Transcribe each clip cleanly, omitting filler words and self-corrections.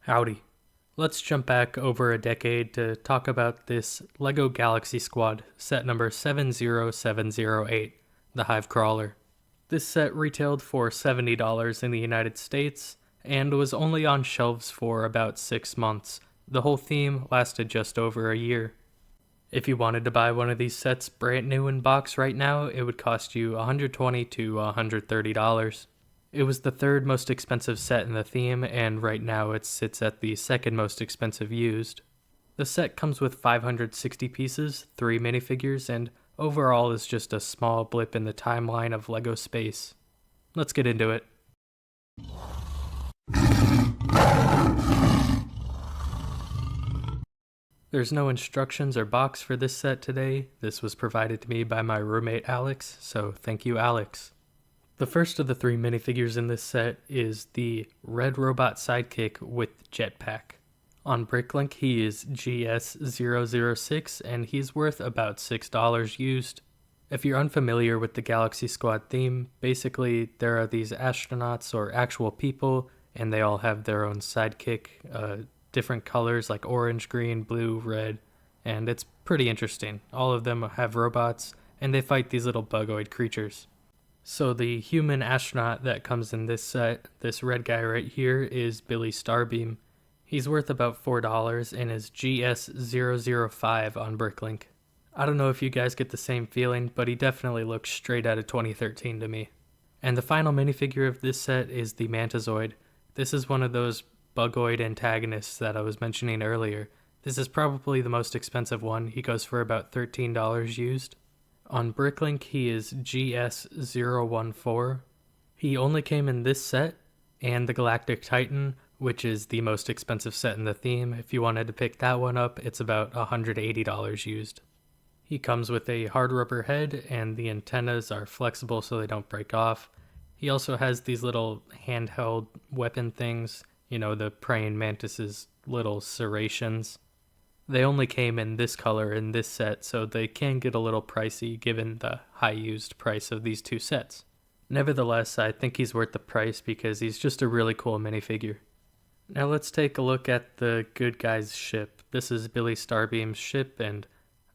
Howdy. Let's jump back over a decade to talk about this LEGO Galaxy Squad set number 70708, the Hive Crawler. This set retailed for $70 in the United States and was only on shelves for about 6 months. The whole theme lasted just over a year. If you wanted to buy one of these sets brand new in box right now, it would cost you $120 to $130. It was the third most expensive set in the theme, and right now it sits at the second most expensive used. The set comes with 560 pieces, 3 minifigures, and overall is just a small blip in the timeline of LEGO space. Let's get into it. There's no instructions or box for this set today. This was provided to me by my roommate Alex, so thank you, Alex. The first of the 3 minifigures in this set is the Red Robot Sidekick with Jetpack. On Bricklink, he is GS006 and he's worth about $6 used. If you're unfamiliar with the Galaxy Squad theme, basically there are these astronauts or actual people and they all have their own sidekick, different colors like orange, green, blue, red, and it's pretty interesting. All of them have robots and they fight these little bugoid creatures. So the human astronaut that comes in this set, this red guy right here, is Billy Starbeam. He's worth about $4 and is GS005 on Bricklink. I don't know if you guys get the same feeling, but he definitely looks straight out of 2013 to me. And the final minifigure of this set is the Mantizoid. This is one of those bugoid antagonists that I was mentioning earlier. This is probably the most expensive one. He goes for about $13 used. On Bricklink, he is GS014. He only came in this set and the Galactic Titan, which is the most expensive set in the theme. If you wanted to pick that one up, it's about $180 used. He comes with a hard rubber head and the antennas are flexible so they don't break off. He also has these little handheld weapon things, the praying mantis's little serrations. They only came in this color in this set, so they can get a little pricey given the high used price of these 2 sets. Nevertheless, I think he's worth the price because he's just a really cool minifigure. Now let's take a look at the good guy's ship. This is Billy Starbeam's ship, and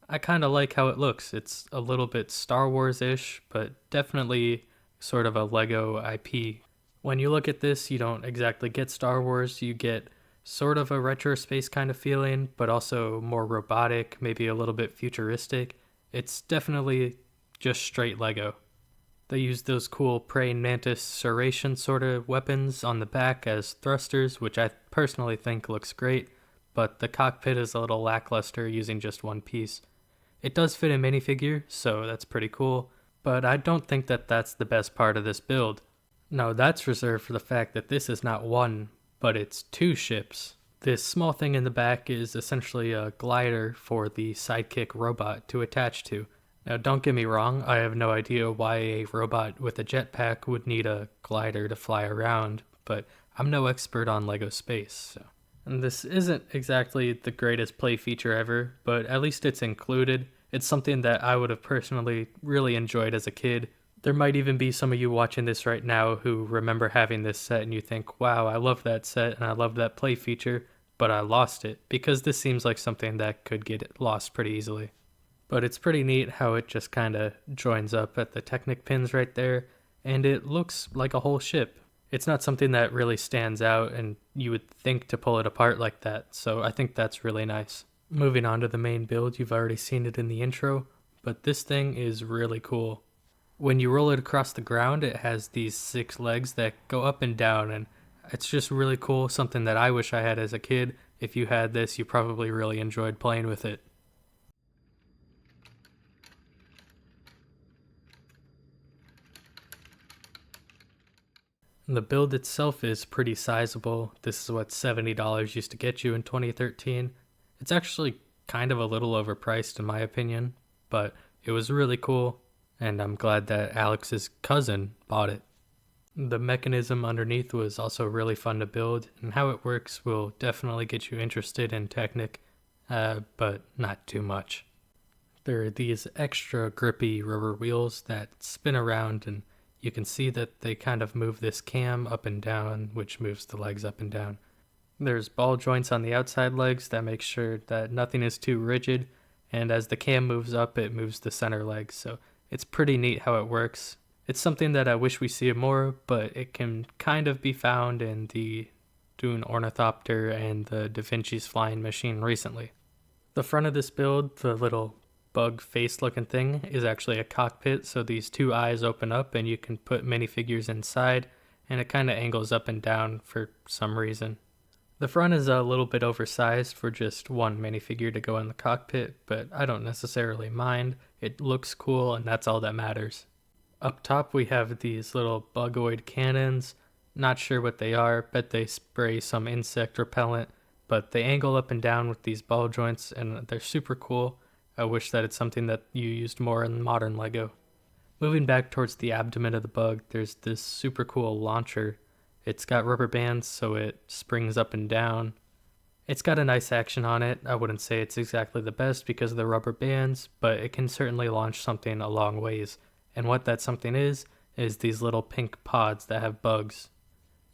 I kind of like how it looks. It's a little bit Star Wars-ish, but definitely sort of a LEGO IP. When you look at this, you don't exactly get Star Wars, you get sort of a retro space kind of feeling, but also more robotic, maybe a little bit futuristic. It's definitely just straight LEGO. They use those cool praying mantis serration sort of weapons on the back as thrusters, which I personally think looks great, but the cockpit is a little lackluster using just one piece. It does fit a minifigure, so that's pretty cool, but I don't think that that's the best part of this build. No, that's reserved for the fact that this is not one, but it's 2 ships. This small thing in the back is essentially a glider for the sidekick robot to attach to. Now don't get me wrong, I have no idea why a robot with a jetpack would need a glider to fly around, but I'm no expert on LEGO space. And this isn't exactly the greatest play feature ever, but at least it's included. It's something that I would have personally really enjoyed as a kid. There might even be some of you watching this right now who remember having this set and you think, wow, I love that set and I love that play feature, but I lost it, because this seems like something that could get lost pretty easily. But it's pretty neat how it just kind of joins up at the Technic pins right there, and it looks like a whole ship. It's not something that really stands out and you would think to pull it apart like that, so I think that's really nice. Moving on to the main build, you've already seen it in the intro, but this thing is really cool. When you roll it across the ground, it has these 6 legs that go up and down, and it's just really cool, something that I wish I had as a kid. If you had this, you probably really enjoyed playing with it. The build itself is pretty sizable. This is what $70 used to get you in 2013. It's actually kind of a little overpriced in my opinion, but it was really cool. And I'm glad that Alex's cousin bought it. The mechanism underneath was also really fun to build, and how it works will definitely get you interested in Technic, but not too much. There are these extra grippy rubber wheels that spin around, and you can see that they kind of move this cam up and down, which moves the legs up and down. There's ball joints on the outside legs that make sure that nothing is too rigid, and as the cam moves up, it moves the center leg, so it's pretty neat how it works. It's something that I wish we see more, but it can kind of be found in the Dune Ornithopter and the Da Vinci's flying machine recently. The front of this build, the little bug face looking thing, is actually a cockpit, so these two eyes open up and you can put minifigures inside, and it kind of angles up and down for some reason. The front is a little bit oversized for just one minifigure to go in the cockpit, but I don't necessarily mind. It looks cool and that's all that matters. Up top we have these little bugoid cannons. Not sure what they are, bet they spray some insect repellent, but they angle up and down with these ball joints and they're super cool. I wish that it's something that you used more in modern LEGO. Moving back towards the abdomen of the bug, there's this super cool launcher. It's got rubber bands so it springs up and down. It's got a nice action on it. I wouldn't say it's exactly the best because of the rubber bands, but it can certainly launch something a long ways. And what that something is these little pink pods that have bugs.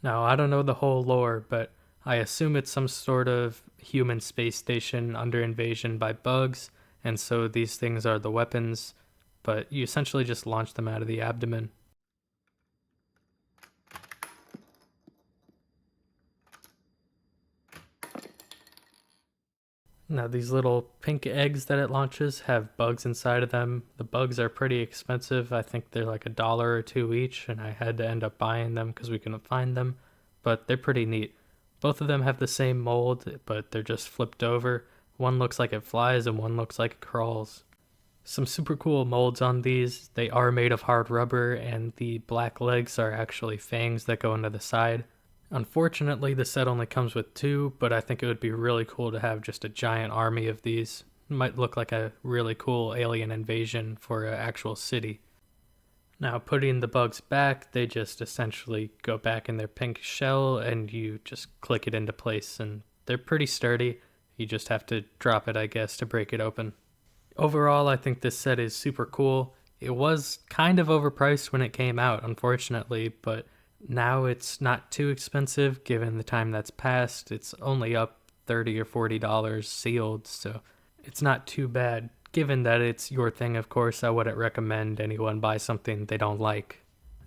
Now, I don't know the whole lore, but I assume it's some sort of human space station under invasion by bugs, and so these things are the weapons, but you essentially just launch them out of the abdomen. Now these little pink eggs that it launches have bugs inside of them. The bugs are pretty expensive. I think they're like $1 or $2 each, and I had to end up buying them because we couldn't find them, but they're pretty neat. Both of them have the same mold, but they're just flipped over. One looks like it flies and one looks like it crawls. Some super cool molds on these. They are made of hard rubber, and the black legs are actually fangs that go into the side. Unfortunately, the set only comes with 2, but I think it would be really cool to have just a giant army of these. It might look like a really cool alien invasion for an actual city. Now, putting the bugs back, they just essentially go back in their pink shell and you just click it into place, and they're pretty sturdy. You just have to drop it, I guess, to break it open. Overall, I think this set is super cool. It was kind of overpriced when it came out, unfortunately, but now it's not too expensive given the time that's passed. It's only up $30 or $40 sealed, so it's not too bad. Given that it's your thing, of course, I wouldn't recommend anyone buy something they don't like.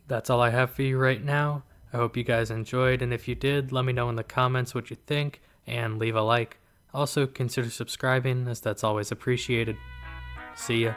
That's all I have for you right now. I hope you guys enjoyed, and if you did, let me know in the comments what you think, and leave a like. Also, consider subscribing, as that's always appreciated. See ya.